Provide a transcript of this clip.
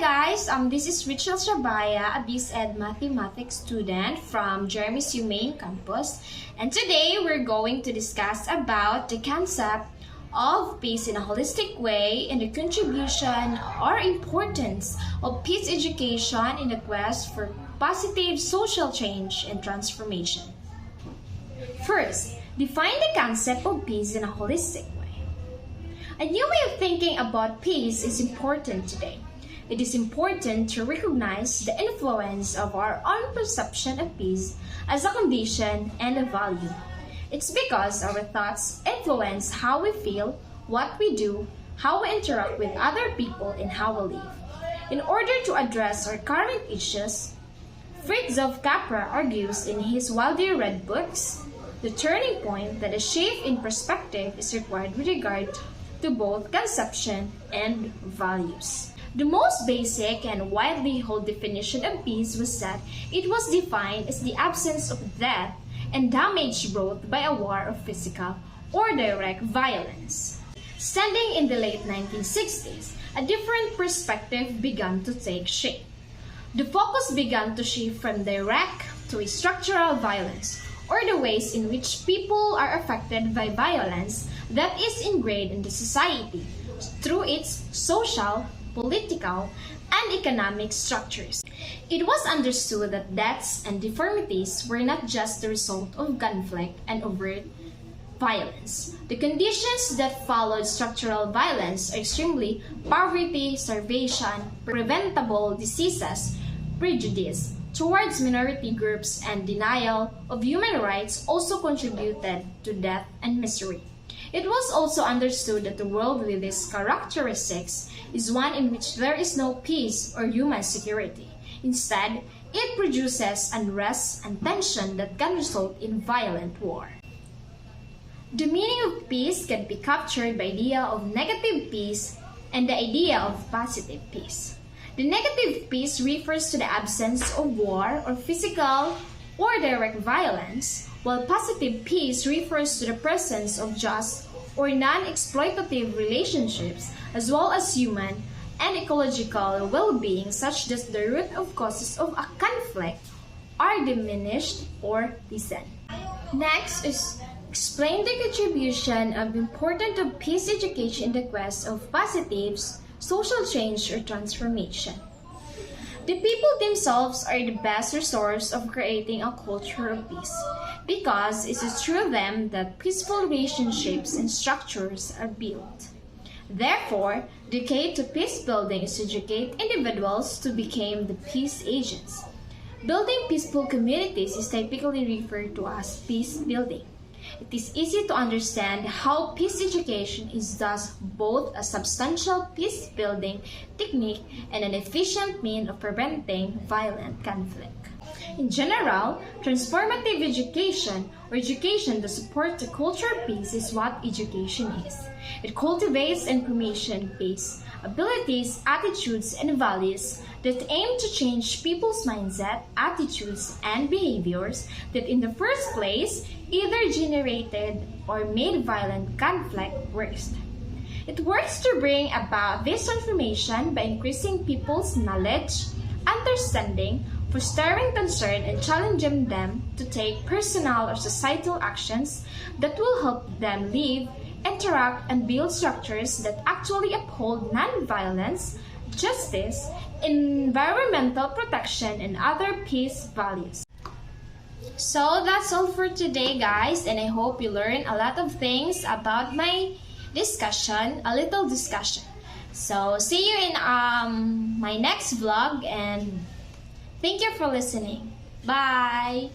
guys, this is ritchelsuanrabaya, a BSED mathematics student from Jeremy's main campus, and today we're going to discuss about the concept of peace in a holistic way and the contribution or importance of peace education in the quest for positive social change and transformation. First, define the concept of peace in a holistic way. A new way of thinking about peace is important today. It is important to recognize the influence of our own perception of peace as a condition and a value. It's because our thoughts influence how we feel, what we do, how we interact with other people, and how we live. In order to address our current issues, Fritz of Capra argues in his widely read books, the turning point that a shift in perspective is required with regard to both conception and values. The most basic and widely held definition of peace was that it was defined as the absence of death and damage brought by a war of physical or direct violence. Standing in the late 1960s, a different perspective began to take shape. The focus began to shift from direct to structural violence, or the ways in which people are affected by violence that is ingrained in the society through its social, political, and economic structures. It was understood that deaths and deformities were not just the result of conflict and overt violence. The conditions that followed structural violence are extremely poverty, starvation, preventable diseases, prejudice towards minority groups, and denial of human rights also contributed to death and misery. It was also understood that the world with these characteristics is one in which there is no peace or human security. Instead, it produces unrest and tension that can result in violent war. The meaning of peace can be captured by the idea of negative peace and the idea of positive peace. The negative peace refers to the absence of war or physical or direct violence, while positive peace refers to the presence of just or non-exploitative relationships as well as human and ecological well-being, such that the root of causes of a conflict are diminished or lessened. Next is explain the contribution of importance of peace education in the quest of positives, social change or transformation. The people themselves are the best resource of creating a culture of peace, because it is through them that peaceful relationships and structures are built. Therefore, the key to peace building is to educate individuals to become the peace agents. Building peaceful communities is typically referred to as peace building. It is easy to understand how peace education is thus both a substantial peace-building technique and an efficient means of preventing violent conflict. In general, transformative education, or education to support the culture of peace, is what education is. It cultivates information-based abilities, attitudes, and values that aim to change people's mindset, attitudes, and behaviors that in the first place either generated or made violent conflict worse. It works to bring about this transformation by increasing people's knowledge, understanding, fostering concern, and challenging them to take personal or societal actions that will help them live, interact, and build structures that actually uphold non-violence, justice, environmental protection, and other peace values. So that's all for today, guys, and I hope you learned a lot of things about my discussion, a little discussion. So see you in my next vlog, and thank you for listening. Bye!